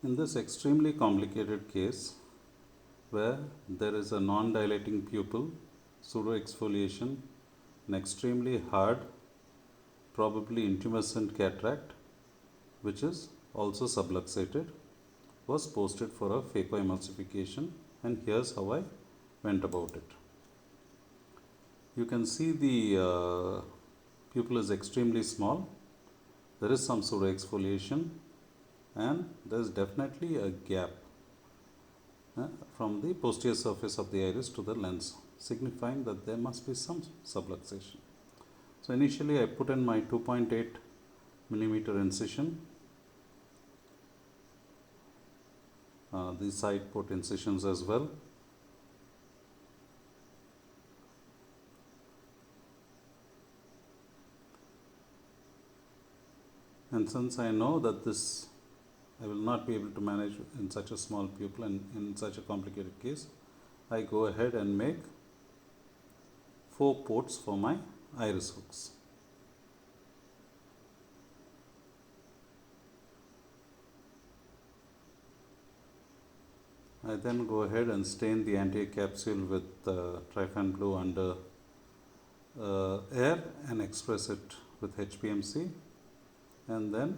In this extremely complicated case, where there is a non-dilating pupil, pseudoexfoliation, an extremely hard, probably intumescent cataract, which is also subluxated, was posted for a phacoemulsification, and here's how I went about it. You can see the pupil is extremely small. There is some pseudoexfoliation, and there is definitely a gap from the posterior surface of the iris to the lens, signifying that there must be some subluxation. So initially I put in my 2.8 millimeter incision, the side put incisions as well. And since I know that this I will not be able to manage in such a small pupil and in such a complicated case, I go ahead and make 4 ports for my iris hooks. I then go ahead and stain the anterior capsule with Trypan blue under air and express it with HPMC, and then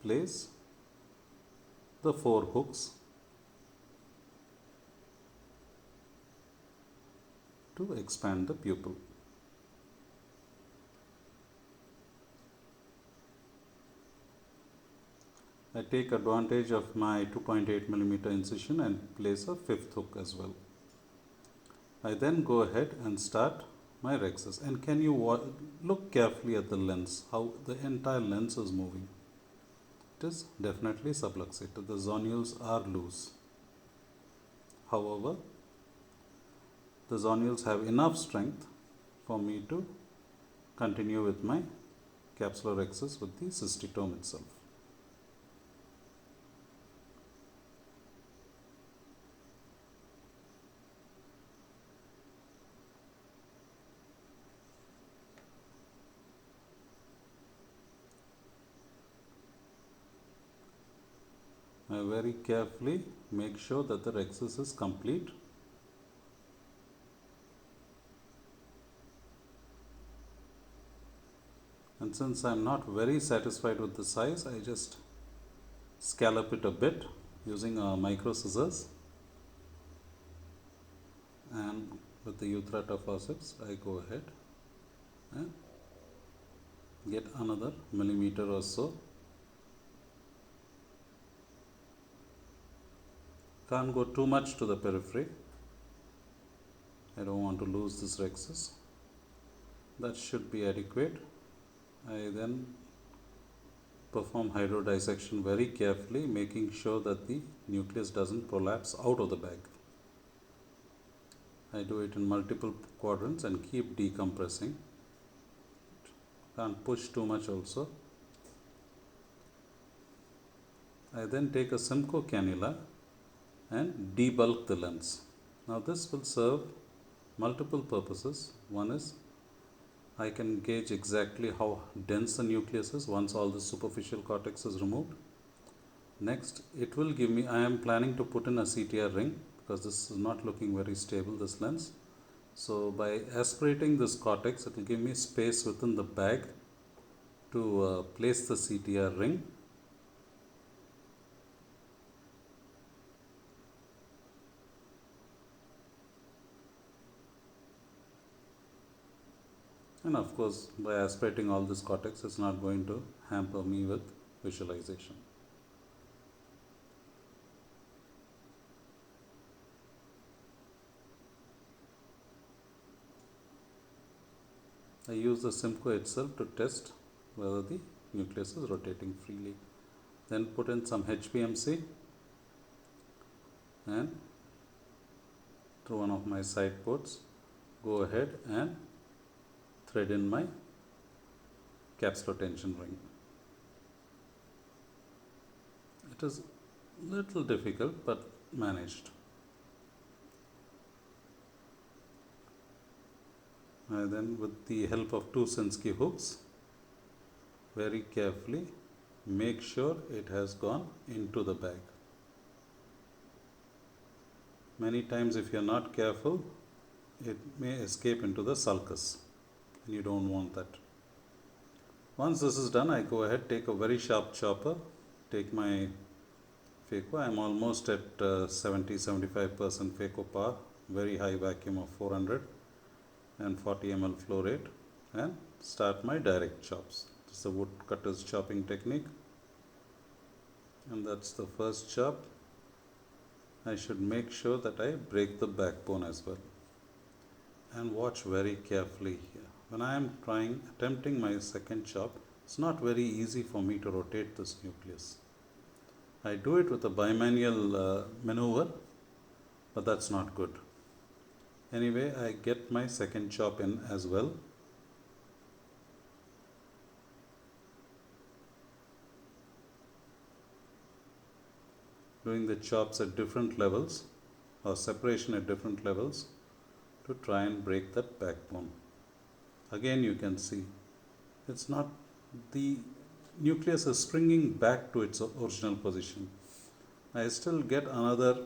place the 4 hooks to expand the pupil. I take advantage of my 2.8 millimeter incision and place a 5th hook as well. I then go ahead and start my rhexis, and can you look carefully at the lens, how the entire lens is moving. It is definitely subluxated. The zonules are loose. However, the zonules have enough strength for me to continue with my capsular rhexis with the cystitome itself. I very carefully make sure that the rhexis is complete. And since I am not very satisfied with the size, I just scallop it a bit using micro scissors, and with the Utrata forceps I go ahead and get another millimeter or so. Can't go too much to the periphery. I don't want to lose this rhexis. That should be adequate. I then perform hydrodissection very carefully, making sure that the nucleus doesn't prolapse out of the bag. I do it in multiple quadrants and keep decompressing. Can't push too much also. I then take a Simcoe cannula and debulk the lens. Now this will serve multiple purposes. One is I can gauge exactly how dense the nucleus is once all the superficial cortex is removed. Next, it will give me, I am planning to put in a CTR ring because this is not looking very stable, this lens. So by aspirating this cortex, it will give me space within the bag to place the CTR ring. And of course, by aspirating all this cortex, it's not going to hamper me with visualization. I use the Simcoe itself to test whether the nucleus is rotating freely. Then put in some HPMC and through one of my side ports, go ahead and thread in my capsular tension ring. It is a little difficult but managed. I then, with the help of 2 Sinskey hooks, very carefully make sure it has gone into the bag. Many times if you're not careful, it may escape into the sulcus, and you don't want that. Once this is done, I go ahead, take a very sharp chopper, take my phaco. I'm almost at 70-75% phaco power, very high vacuum of 400 and 40 ml flow rate, and start my direct chops. This is the woodcutter's chopping technique, and that's the first chop. I should make sure that I break the backbone as well. And watch very carefully here. When I am attempting my second chop, it's not very easy for me to rotate this nucleus. I do it with a bimanual maneuver, but that's not good. Anyway, I get my second chop in as well. Doing the chops at different levels, or separation at different levels, to try and break that backbone. Again, you can see it's not, the nucleus is springing back to its original position. I still get another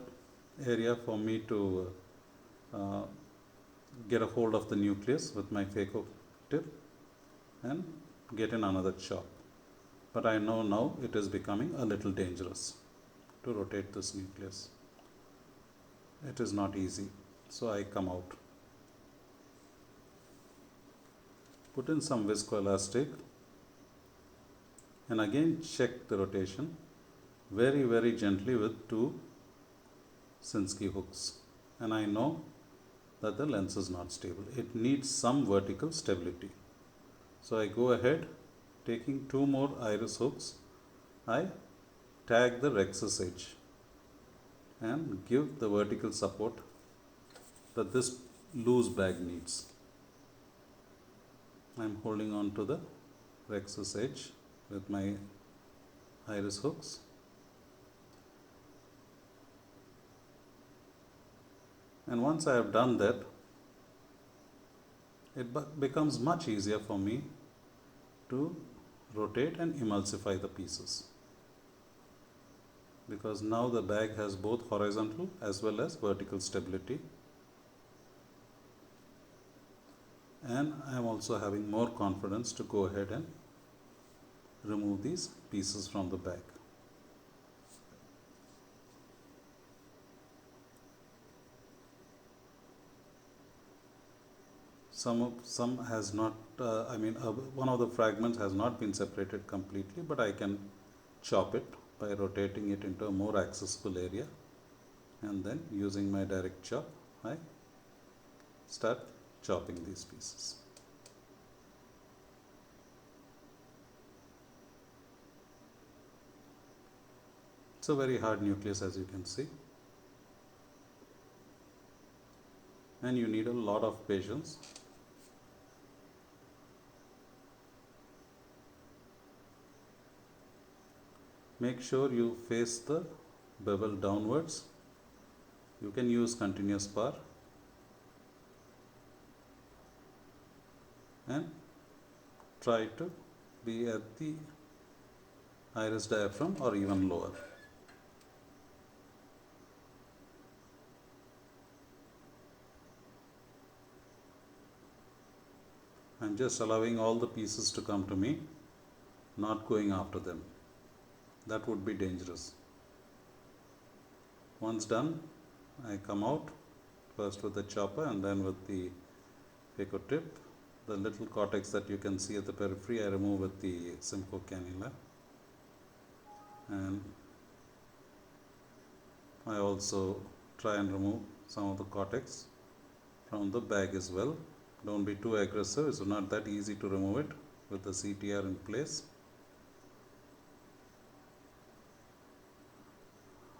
area for me to get a hold of the nucleus with my phaco tip and get in another chop. But I know now it is becoming a little dangerous to rotate this nucleus. It is not easy, so I come out. Put in some viscoelastic and again check the rotation very, very gently with 2 Sinskey hooks, and I know that the lens is not stable. It needs some vertical stability. So I go ahead, taking 2 more iris hooks, I tag the rhexis edge and give the vertical support that this loose bag needs. I am holding on to the rhexis edge with my iris hooks. And once I have done that, it becomes much easier for me to rotate and emulsify the pieces, because now the bag has both horizontal as well as vertical stability, and I am also having more confidence to go ahead and remove these pieces from the bag. Some has not, one of the fragments has not been separated completely, but I can chop it by rotating it into a more accessible area, and then using my direct chop, I start chopping these pieces. It's a very hard nucleus, as you can see, and you need a lot of patience. Make sure you face the bevel downwards. You can use continuous power and try to be at the iris diaphragm or even lower. I'm just allowing all the pieces to come to me, not going after them. That would be dangerous. Once done, I come out first with the chopper and then with the phaco tip. The little cortex that you can see at the periphery, I remove with the Simcoe cannula, and I also try and remove some of the cortex from the bag as well. Don't be too aggressive, it's not that easy to remove it with the CTR in place.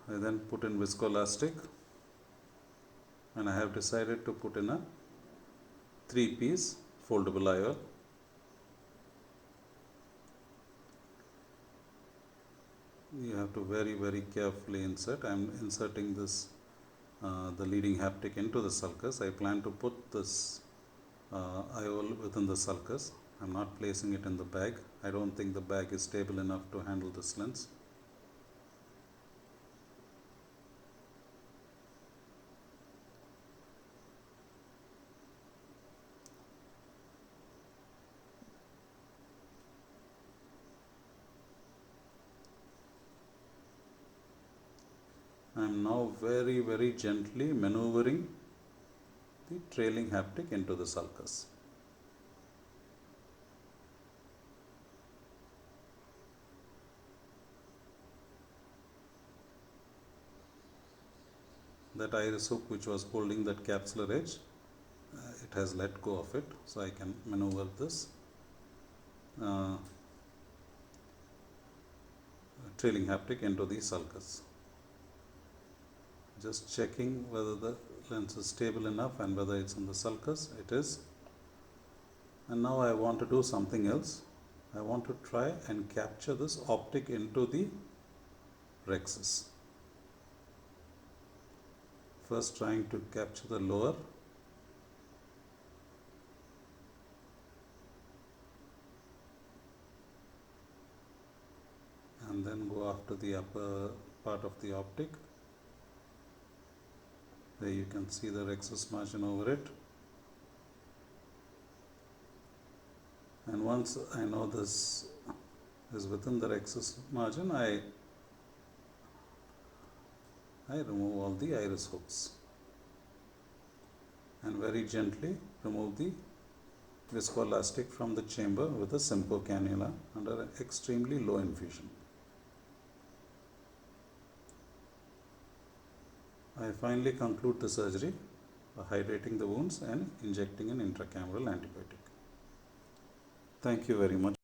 I then put in viscoelastic, and I have decided to put in a 3-piece foldable IOL. You have to very, very carefully insert. I am inserting this the leading haptic into the sulcus. I plan to put this IOL within the sulcus. I am not placing it in the bag. I don't think the bag is stable enough to handle this lens. I am now very gently maneuvering the trailing haptic into the sulcus. That iris hook which was holding that capsular edge, it has let go of it, so I can maneuver this trailing haptic into the sulcus. Just checking whether the lens is stable enough and whether it's in the sulcus. It is. And now I want to do something else. I want to try and capture this optic into the rhexis. First trying to capture the lower, and then go after the upper part of the optic. There you can see the rhexis margin over it. And once I know this is within the rhexis margin, I remove all the iris hooks and very gently remove the viscoelastic from the chamber with a Simcoe cannula under an extremely low infusion. I finally conclude the surgery by hydrating the wounds and injecting an intracameral antibiotic. Thank you very much.